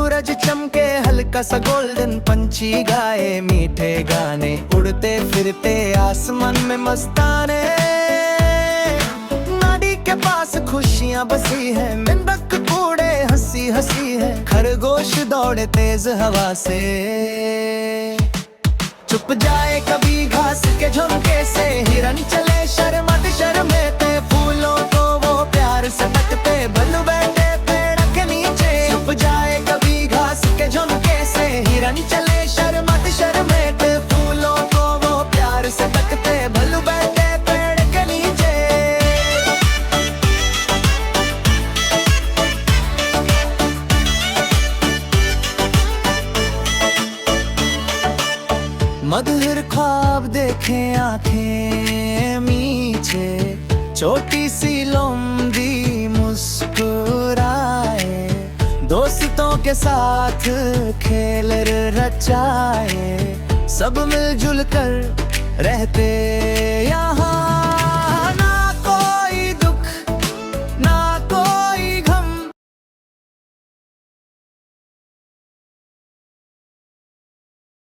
सूरज चमके हल्का सा गोल्डन, पंछी गाए मीठे गाने, उड़ते फिरते आसमान में मस्ताने। नाडी के पास खुशियाँ बसी है, मेंढक कूड़े हंसी हंसी है, खरगोश दौड़े तेज हवा से। चुप जाए कभी घास के झुमके से, हिरन चले शर्मत शर्मेते, फूलों को वो प्यार से तकते, बल्लू बैठे पेड़ के नीचे। चुप जाए कभी घास के झुमके से, हिरन चले शर्मत शर्मेते, फूलों को वो प्यार से तकते, बल्लू बैठे पेड़ के नीचे। मधुर ख्वाब देखे आंखें मीचे, छोटी सी लोमड़ी मुस्कुराए, दोस्तों के साथ खेल रचाए, सब मिलजुल कर रहते यहाँ।